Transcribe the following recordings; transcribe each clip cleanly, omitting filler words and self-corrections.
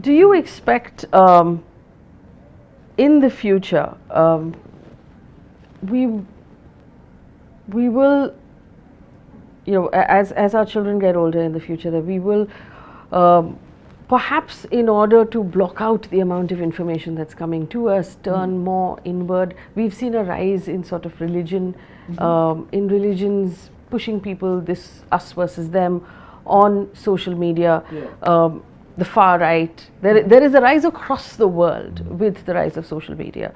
Do you expect in the future we will, you know, as our children get older in the future, that we will perhaps, in order to block out the amount of information that's coming to us, turn more inward? We've seen a rise in sort of religion, in religions pushing people, this us versus them, on social media. The far right, there is a rise across the world with the rise of social media.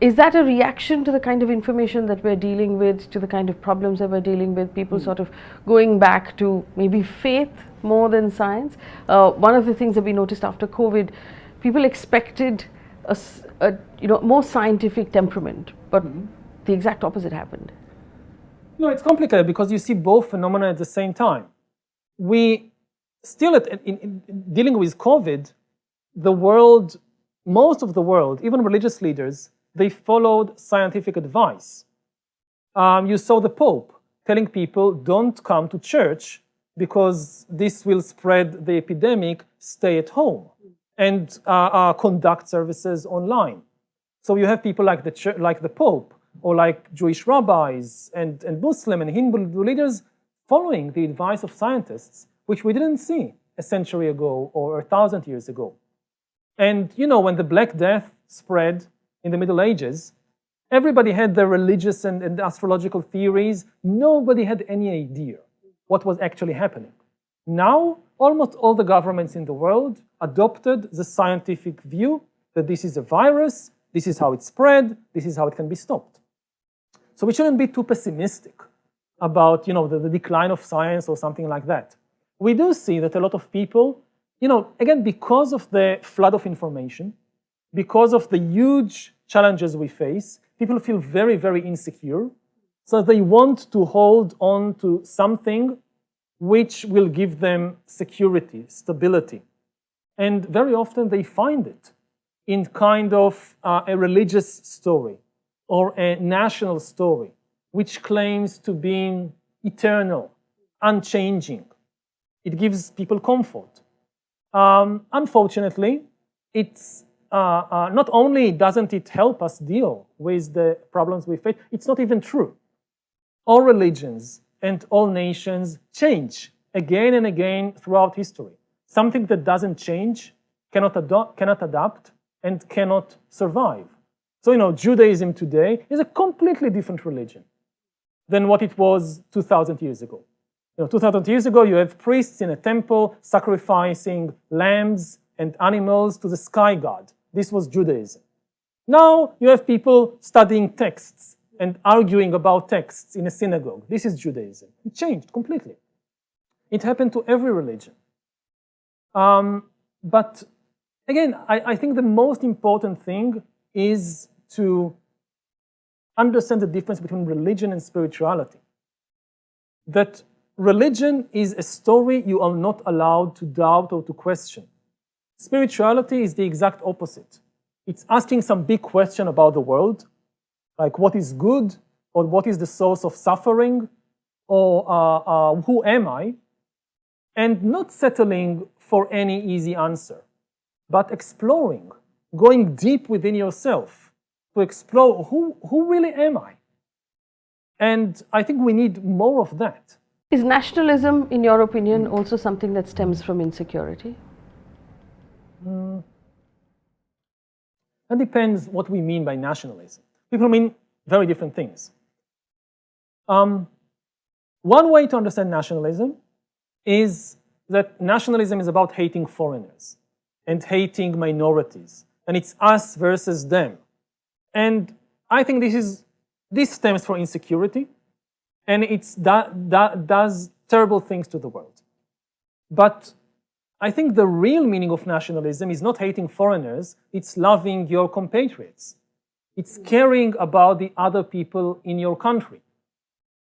Is that a reaction to the kind of information that we're dealing with, to the kind of problems that we're dealing with, people sort of going back to maybe faith more than science? One of the things that we noticed after COVID, people expected a more scientific temperament, but the exact opposite happened. No, it's complicated because you see both phenomena at the same time. We still, in dealing with COVID, the world, most of the world, even religious leaders, they followed scientific advice. You saw the Pope telling people, don't come to church because this will spread the epidemic, stay at home, and conduct services online. So you have people like the Pope, or like Jewish rabbis and Muslim and Hindu leaders following the advice of scientists, which we didn't see a century ago or 1,000 years ago. And you know, when the Black Death spread in the Middle Ages, everybody had their religious and astrological theories. Nobody had any idea what was actually happening. Now, almost all the governments in the world adopted the scientific view that this is a virus, this is how it spread, this is how it can be stopped. So we shouldn't be too pessimistic about, you know, the decline of science or something like that. We do see that a lot of people, you know, again, because of the flood of information, because of the huge challenges we face, people feel very, very insecure. So they want to hold on to something which will give them security, stability. And very often they find it in kind of a religious story or a national story, which claims to be eternal, unchanging. It gives people comfort. Unfortunately, it's not only doesn't it help us deal with the problems we face, it's not even true. All religions and all nations change again and again throughout history. Something that doesn't change cannot adapt, and cannot survive. So, you know, Judaism today is a completely different religion than what it was 2,000 years ago. You know, 2,000 years ago, you have priests in a temple sacrificing lambs and animals to the sky god. This was Judaism. Now you have people studying texts and arguing about texts in a synagogue. This is Judaism. It changed completely. It happened to every religion. But again, I think the most important thing is to understand the difference between religion and spirituality. That religion is a story you are not allowed to doubt or to question. Spirituality is the exact opposite. It's asking some big question about the world, like what is good, or what is the source of suffering, or who am I, and not settling for any easy answer, but exploring, going deep within yourself to explore who really am I? And I think we need more of that. Is nationalism, in your opinion, also something that stems from insecurity? That depends what we mean by nationalism. People mean very different things. One way to understand nationalism is that nationalism is about hating foreigners and hating minorities, and it's us versus them. And I think this stems from insecurity, and it does terrible things to the world. But I think the real meaning of nationalism is not hating foreigners, it's loving your compatriots. It's caring about the other people in your country.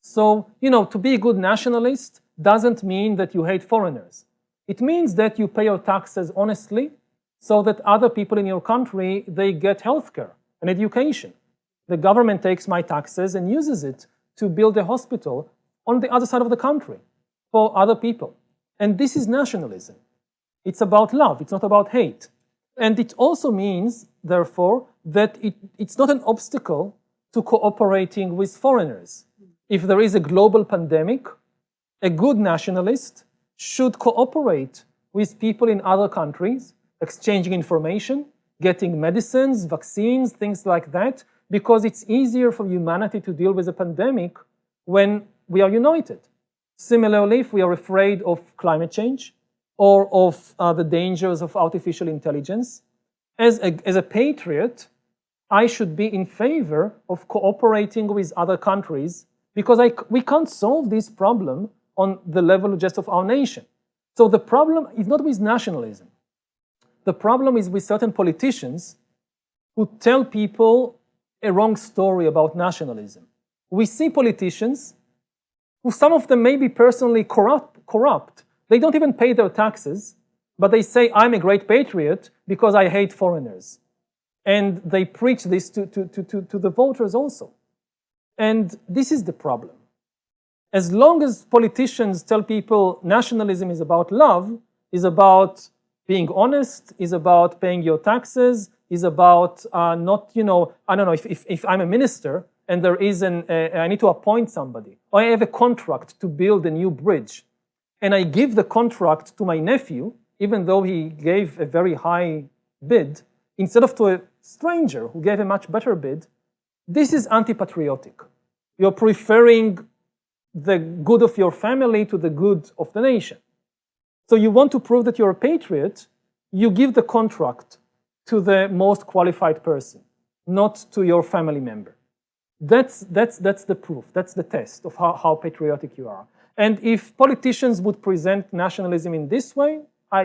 So, you know, to be a good nationalist doesn't mean that you hate foreigners. It means that you pay your taxes honestly so that other people in your country, they get healthcare and education. The government takes my taxes and uses it to build a hospital on the other side of the country for other people. And this is nationalism. It's about love. It's not about hate. And it also means, therefore, that it's not an obstacle to cooperating with foreigners. If there is a global pandemic, a good nationalist should cooperate with people in other countries, exchanging information, getting medicines, vaccines, things like that, because it's easier for humanity to deal with a pandemic when we are united. Similarly, if we are afraid of climate change or of the dangers of artificial intelligence, as a patriot, I should be in favor of cooperating with other countries because we can't solve this problem on the level just of our nation. So the problem is not with nationalism. The problem is with certain politicians who tell people a wrong story about nationalism. We see politicians who, some of them may be personally corrupt. They don't even pay their taxes, but they say, I'm a great patriot because I hate foreigners. And they preach this to the voters also. And this is the problem. As long as politicians tell people nationalism is about love, is about being honest, is about paying your taxes, is about not, I don't know, if I'm a minister and there is I need to appoint somebody, or I have a contract to build a new bridge, and I give the contract to my nephew, even though he gave a very high bid, instead of to a stranger who gave a much better bid, this is anti-patriotic. You're preferring the good of your family to the good of the nation. So you want to prove that you're a patriot, you give the contract to the most qualified person, not to your family member. That's the proof, that's the test of how patriotic you are. And if politicians would present nationalism in this way,